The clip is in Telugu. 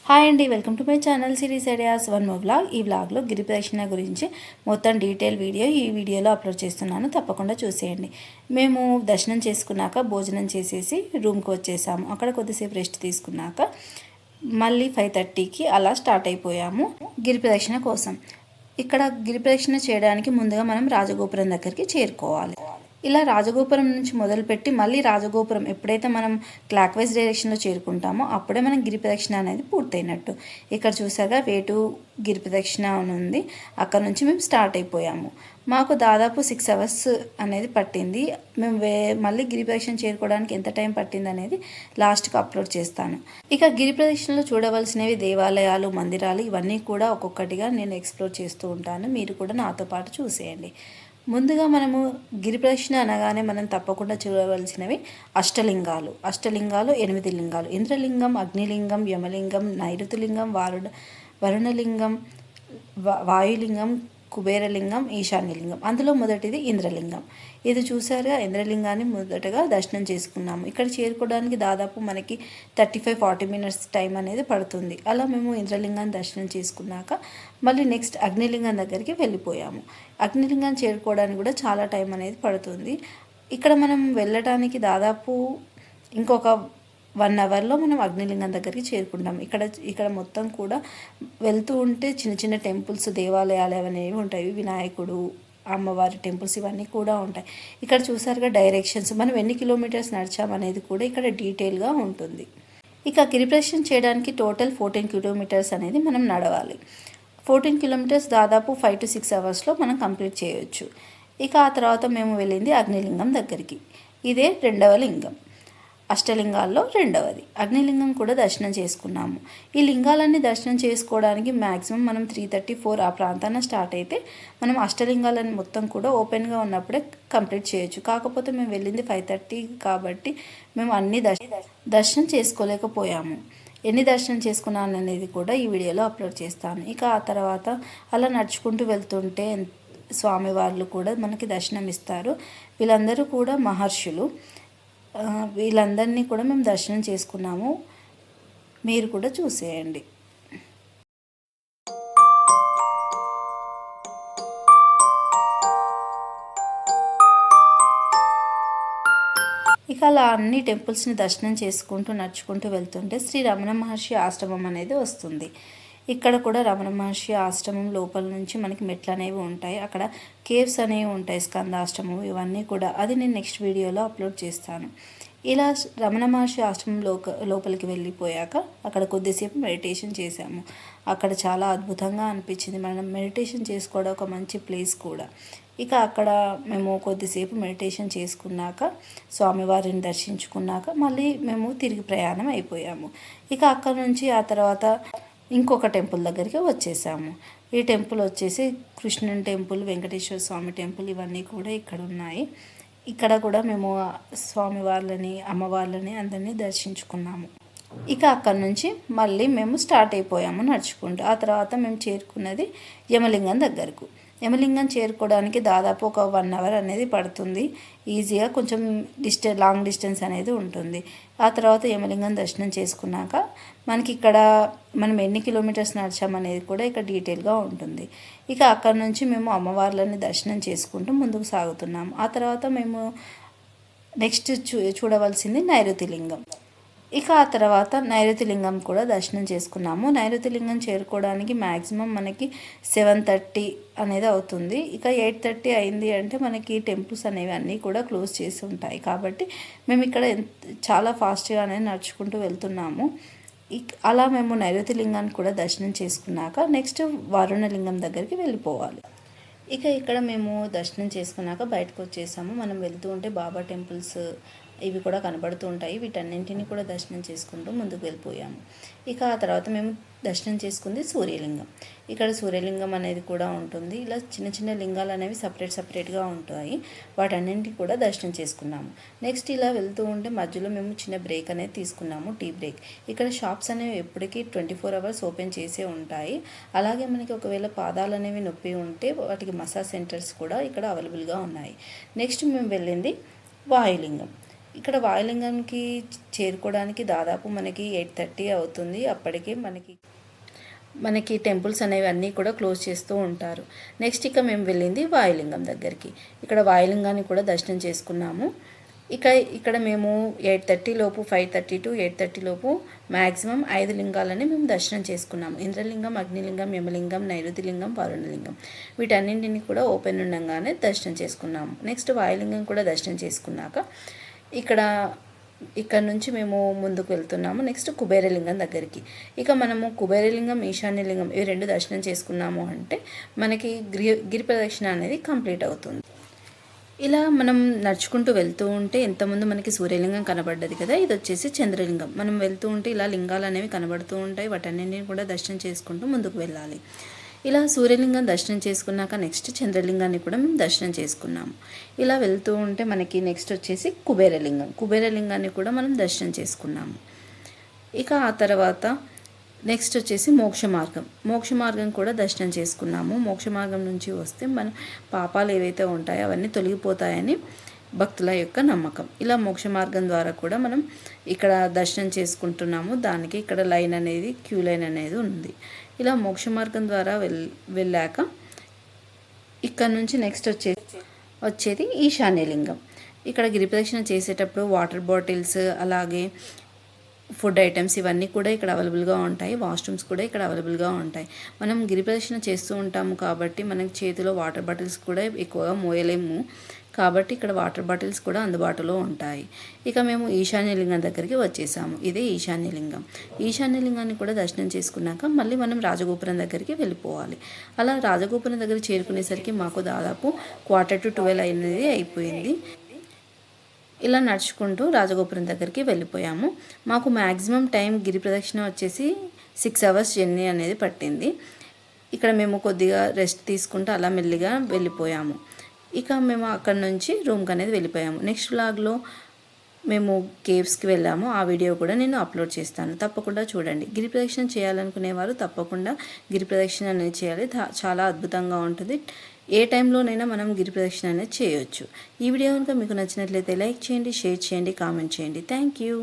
హాయ్ అండి, welcome to my channel series ideas one more vlog. ఈ వ్లాగ్లో గిరి ప్రదక్షిణ గురించి మొత్తం డీటెయిల్ వీడియో ఈ వీడియోలో అప్లోడ్ చేస్తున్నాను, తప్పకుండా చూసేయండి. మేము దర్శనం చేసుకున్నాక భోజనం చేసేసి రూమ్కి వచ్చేసాము. అక్కడ కొద్దిసేపు రెస్ట్ తీసుకున్నాక మళ్ళీ 5:30కి అలా స్టార్ట్ అయిపోయాము గిరి ప్రదక్షిణ కోసం. ఇక్కడ గిరి ప్రదక్షిణ చేయడానికి ముందుగా మనం రాజగోపురం దగ్గరికి చేరుకోవాలి. ఇలా రాజగోపురం నుంచి మొదలుపెట్టి మళ్ళీ రాజగోపురం ఎప్పుడైతే మనం క్లాక్ వైజ్ డైరెక్షన్లో చేరుకుంటామో అప్పుడే మనం గిరి ప్రదక్షిణ అనేది పూర్తయినట్టు. ఇక్కడ చూసాగా వేటు గిరి ప్రదక్షిణ అని ఉంది, అక్కడ నుంచి మేము స్టార్ట్ అయిపోయాము. మాకు దాదాపు 6 hours అనేది పట్టింది. మేము మళ్ళీ గిరి ప్రదక్షిణ చేరుకోవడానికి ఎంత టైం పట్టింది అనేది లాస్ట్కి అప్లోడ్ చేస్తాను. ఇక గిరి ప్రదక్షిణలో చూడవలసినవి దేవాలయాలు, మందిరాలు ఇవన్నీ కూడా ఒక్కొక్కటిగా నేను ఎక్స్ప్లోర్ చేస్తూ ఉంటాను. మీరు కూడా నాతో పాటు చూసేయండి. ముందుగా మనము గిరి ప్రదక్షిణ అనగానే మనం తప్పకుండా చూడవలసినవి అష్టలింగాలు. 8 లింగాలు: ఇంద్రలింగం, అగ్నిలింగం, యమలింగం, నైరుతిలింగం, వరుణలింగం, వాయులింగం, కుబేరలింగం, ఈశాన్యలింగం. అందులో మొదటిది ఇంద్రలింగం. ఇది చూసారుగా, ఇంద్రలింగాన్ని మొదటగా దర్శనం చేసుకున్నాము. ఇక్కడ చేరుకోవడానికి దాదాపు మనకి 35-40 minutes టైం అనేది పడుతుంది. అలా మేము ఇంద్రలింగాన్ని దర్శనం చేసుకున్నాక మళ్ళీ నెక్స్ట్ అగ్నిలింగం దగ్గరికి వెళ్ళిపోయాము. అగ్నిలింగాన్ని చేరుకోవడానికి కూడా చాలా టైం అనేది పడుతుంది. ఇక్కడ మనం వెళ్ళడానికి దాదాపు ఇంకొక 1 hourలో మనం అగ్నిలింగం దగ్గరికి చేరుకుంటాం. ఇక్కడ మొత్తం కూడా వెళ్తూ ఉంటే చిన్న చిన్న టెంపుల్స్, దేవాలయాలు అనేవి ఉంటాయి. వినాయకుడు, అమ్మవారి టెంపుల్స్ ఇవన్నీ కూడా ఉంటాయి. ఇక్కడ చూసారుగా డైరెక్షన్స్, మనం ఎన్ని కిలోమీటర్స్ నడిచామనేది కూడా ఇక్కడ డీటెయిల్గా ఉంటుంది. ఇక గిరి ప్రదక్షిణ చేయడానికి టోటల్ 14 kilometers అనేది మనం నడవాలి. 14 kilometers దాదాపు 5 to 6 hours మనం కంప్లీట్ చేయవచ్చు. ఇక ఆ తర్వాత మేము వెళ్ళింది అగ్నిలింగం దగ్గరికి. ఇదే 2వ లింగం, అష్టలింగాల్లో 2వది. అగ్నిలింగం కూడా దర్శనం చేసుకున్నాము. ఈ లింగాలన్నీ దర్శనం చేసుకోవడానికి మ్యాక్సిమం మనం 3:34 ఆ ప్రాంతాన స్టార్ట్ అయితే మనం అష్టలింగాలని మొత్తం కూడా ఓపెన్గా ఉన్నప్పుడే కంప్లీట్ చేయొచ్చు. కాకపోతే మేము వెళ్ళింది 5:30 కాబట్టి మేము అన్ని దర్శనం చేసుకోలేకపోయాము. ఎన్ని దర్శనం చేసుకున్నాను అనేది కూడా ఈ వీడియోలో అప్లోడ్ చేస్తాను. ఇక ఆ తర్వాత అలా నడుచుకుంటూ వెళ్తుంటే స్వామివార్లు కూడా మనకి దర్శనం ఇస్తారు. వీళ్ళందరూ కూడా మహర్షులు. వీళ్ళందరినీ కూడా మేము దర్శనం చేసుకున్నాము. మీరు కూడా చూసేయండి. ఇక అలా అన్ని టెంపుల్స్ని దర్శనం చేసుకుంటూ నడుచుకుంటూ వెళ్తుంటే శ్రీ రమణ మహర్షి ఆశ్రమం అనేది వస్తుంది. ఇక్కడ కూడా రమణ మహర్షి ఆశ్రమం లోపల నుంచి మనకి మెట్లు అనేవి ఉంటాయి. అక్కడ కేవ్స్ అనేవి ఉంటాయి, స్కందాశ్రమం ఇవన్నీ కూడా. అది నేను నెక్స్ట్ వీడియోలో అప్లోడ్ చేస్తాను. ఇలా రమణ మహర్షి ఆశ్రమం లోపలికి వెళ్ళిపోయాక అక్కడ కొద్దిసేపు మెడిటేషన్ చేశాము. అక్కడ చాలా అద్భుతంగా అనిపించింది. మనం మెడిటేషన్ చేసుకోవడం ఒక మంచి ప్లేస్ కూడా. ఇక అక్కడ మేము కొద్దిసేపు మెడిటేషన్ చేసుకున్నాక స్వామివారిని దర్శించుకున్నాక మళ్ళీ మేము తిరిగి ప్రయాణం అయిపోయాము. ఇక అక్కడ నుంచి ఆ తర్వాత ఇంకొక టెంపుల్ దగ్గరికి వచ్చేసాము. ఈ టెంపుల్ వచ్చేసి కృష్ణుని టెంపుల్, వెంకటేశ్వర స్వామి టెంపుల్ ఇవన్నీ కూడా ఇక్కడ ఉన్నాయి. ఇక్కడ కూడా మేము స్వామివార్లని, అమ్మవార్లని అందరినీ దర్శించుకున్నాము. ఇక అక్కడ నుంచి మళ్ళీ మేము స్టార్ట్ అయిపోయాము నడుచుకుంటూ. ఆ తర్వాత మేము చేరుకున్నది యమలింగం దగ్గరకు. యమలింగం చేరుకోవడానికి దాదాపు ఒక 1 hour అనేది పడుతుంది. ఈజీగా కొంచెం లాంగ్ డిస్టెన్స్ అనేది ఉంటుంది. ఆ తర్వాత యమలింగం దర్శనం చేసుకున్నాక మనకి ఇక్కడ మనం ఎన్ని కిలోమీటర్స్ నడిచామనేది కూడా ఇక్కడ డీటెయిల్గా ఉంటుంది. ఇక అక్కడ నుంచి మేము అమ్మవార్లని దర్శనం చేసుకుంటూ ముందుకు సాగుతున్నాము. ఆ తర్వాత మేము నెక్స్ట్ చూడవలసింది నైరుతిలింగం. ఇక ఆ తర్వాత నైరుతిలింగం కూడా దర్శనం చేసుకున్నాము. నైరుతిలింగం చేరుకోవడానికి మ్యాక్సిమం మనకి 7:30 అనేది అవుతుంది. ఇక 8:30 అయింది అంటే మనకి టెంపుల్స్ అనేవి అన్నీ కూడా క్లోజ్ చేసి ఉంటాయి. కాబట్టి మేము ఇక్కడ చాలా ఫాస్ట్గా అనేది నడుచుకుంటూ వెళ్తున్నాము. అలా మేము నైరుతిలింగాన్ని కూడా దర్శనం చేసుకున్నాక నెక్స్ట్ వరుణలింగం దగ్గరికి వెళ్ళిపోవాలి. ఇక ఇక్కడ మేము దర్శనం చేసుకున్నాక బయటకు వచ్చేసాము. మనం వెళ్తూ ఉంటే బాబా టెంపుల్స్ ఇవి కూడా కనబడుతూ ఉంటాయి. వీటన్నింటినీ కూడా దర్శనం చేసుకుంటూ ముందుకు వెళ్ళిపోయాము. ఇక ఆ తర్వాత మేము దర్శనం చేసుకుంది సూర్యలింగం. ఇక్కడ సూర్యలింగం అనేది కూడా ఉంటుంది. ఇలా చిన్న చిన్న లింగాలు అనేవి సపరేట్గా ఉంటాయి. వాటన్నింటినీ కూడా దర్శనం చేసుకున్నాము. నెక్స్ట్ ఇలా వెళ్తూ ఉంటే మధ్యలో మేము చిన్న బ్రేక్ అనేది తీసుకున్నాము, టీ బ్రేక్. ఇక్కడ షాప్స్ అనేవి ఎప్పటికీ 24 hours ఓపెన్ చేసే ఉంటాయి. అలాగే మనకి ఒకవేళ పాదాలు అనేవి నొప్పి ఉంటే వాటికి మసాజ్ సెంటర్స్ కూడా ఇక్కడ అవైలబుల్గా ఉన్నాయి. నెక్స్ట్ మేము వెళ్ళింది వాయులింగం. ఇక్కడ వాయులింగంకి చేరుకోవడానికి దాదాపు మనకి 8:30 అవుతుంది. అప్పటికే మనకి టెంపుల్స్ అనేవి అన్నీ కూడా క్లోజ్ చేస్తూ ఉంటారు. నెక్స్ట్ ఇక మేము వెళ్ళింది వాయులింగం దగ్గరికి. ఇక్కడ వాయులింగాన్ని కూడా దర్శనం చేసుకున్నాము. ఇక్కడ మేము 8:30 లోపు 5:30 టు 8:30 లోపు మ్యాక్సిమం 5 లింగాలని మేము దర్శనం చేసుకున్నాము. ఇంద్రలింగం, అగ్నిలింగం, యమలింగం, నైరుతిలింగం, వరుణలింగం వీటన్నింటినీ కూడా ఓపెన్ ఉండగానే దర్శనం చేసుకున్నాము. నెక్స్ట్ వాయులింగం కూడా దర్శనం చేసుకున్నాక ఇక్కడ నుంచి మేము ముందుకు వెళ్తున్నాము. నెక్స్ట్ కుబేరలింగం దగ్గరికి. ఇక మనము కుబేరలింగం, ఈశాన్యలింగం ఇవి 2 దర్శనం చేసుకున్నాము అంటే మనకి గిరి ప్రదక్షిణ అనేది కంప్లీట్ అవుతుంది. ఇలా మనం నడుచుకుంటూ వెళ్తూ ఉంటే ఎంతమంది మనకి సూర్యలింగం కనబడ్డది కదా, ఇది వచ్చేసి చంద్రలింగం. మనం వెళ్తూ ఉంటే ఇలా లింగాలు అనేవి కనబడుతూ ఉంటాయి. వాటన్నింటిని కూడా దర్శనం చేసుకుంటూ ముందుకు వెళ్ళాలి. ఇలా సూర్యలింగం దర్శనం చేసుకున్నాక నెక్స్ట్ చంద్రలింగాన్ని కూడా మేము దర్శనం చేసుకున్నాము. ఇలా వెళ్తూ ఉంటే మనకి నెక్స్ట్ వచ్చేసి కుబేరలింగాన్ని కూడా మనం దర్శనం చేసుకున్నాము. ఇక ఆ తర్వాత నెక్స్ట్ వచ్చేసి మోక్ష మార్గం కూడా దర్శనం చేసుకున్నాము. మోక్ష మార్గం నుంచి వస్తే మన పాపాలు ఏవైతే ఉంటాయో అవన్నీ తొలగిపోతాయని భక్తుల యొక్క నమ్మకం. ఇలా మోక్ష మార్గం ద్వారా కూడా మనం ఇక్కడ దర్శనం చేసుకుంటున్నాము. దానికి ఇక్కడ క్యూ లైన్ అనేది ఉంది. ఇలా మోక్ష మార్గం ద్వారా వెళ్ళాక ఇక్కడ నుంచి నెక్స్ట్ వచ్చేది ఈశాన్యలింగం. ఇక్కడ గిరి ప్రదక్షిణ చేసేటప్పుడు వాటర్ బాటిల్స్, అలాగే ఫుడ్ ఐటమ్స్ ఇవన్నీ కూడా ఇక్కడ అవైలబుల్గా ఉంటాయి. వాష్రూమ్స్ కూడా ఇక్కడ అవైలబుల్గా ఉంటాయి. మనం గిరి ప్రదక్షిణ చేస్తూ ఉంటాము కాబట్టి మనకి చేతిలో వాటర్ బాటిల్స్ కూడా ఎక్కువగా మోయలేము కాబట్టి ఇక్కడ వాటర్ బాటిల్స్ కూడా అందుబాటులో ఉంటాయి. ఇక మేము ఈశాన్యలింగం దగ్గరికి వచ్చేసాము. ఇదే ఈశాన్యలింగాన్ని కూడా దర్శనం చేసుకున్నాక మళ్ళీ మనం రాజగోపురం దగ్గరికి వెళ్ళిపోవాలి. అలా రాజగోపురం దగ్గర చేరుకునేసరికి మాకు దాదాపు 11:45 అనేది అయిపోయింది. ఇలా నడుచుకుంటూ రాజగోపురం దగ్గరికి వెళ్ళిపోయాము. మాకు మ్యాక్సిమం టైం గిరి ప్రదక్షిణ వచ్చేసి 6 hours జర్నీ అనేది పట్టింది. ఇక్కడ మేము కొద్దిగా రెస్ట్ తీసుకుంటూ అలా మెల్లిగా వెళ్ళిపోయాము. ఇక మేము అక్కడ నుంచి రూమ్కి అనేది వెళ్ళిపోయాము. నెక్స్ట్ వ్లాగ్లో మేము కేవ్స్కి వెళ్ళాము. ఆ వీడియో కూడా నేను అప్లోడ్ చేస్తాను, తప్పకుండా చూడండి. గిరి ప్రదక్షిణ చేయాలనుకునేవారు తప్పకుండా గిరి ప్రదక్షిణ అనేది చేయాలి. చాలా అద్భుతంగా ఉంటుంది. ఏ టైంలోనైనా మనం గిరి ప్రదక్షిణ అనేది చేయొచ్చు. ఈ వీడియో కనుక మీకు నచ్చినట్లయితే లైక్ చేయండి, షేర్ చేయండి, కామెంట్ చేయండి. Thank you.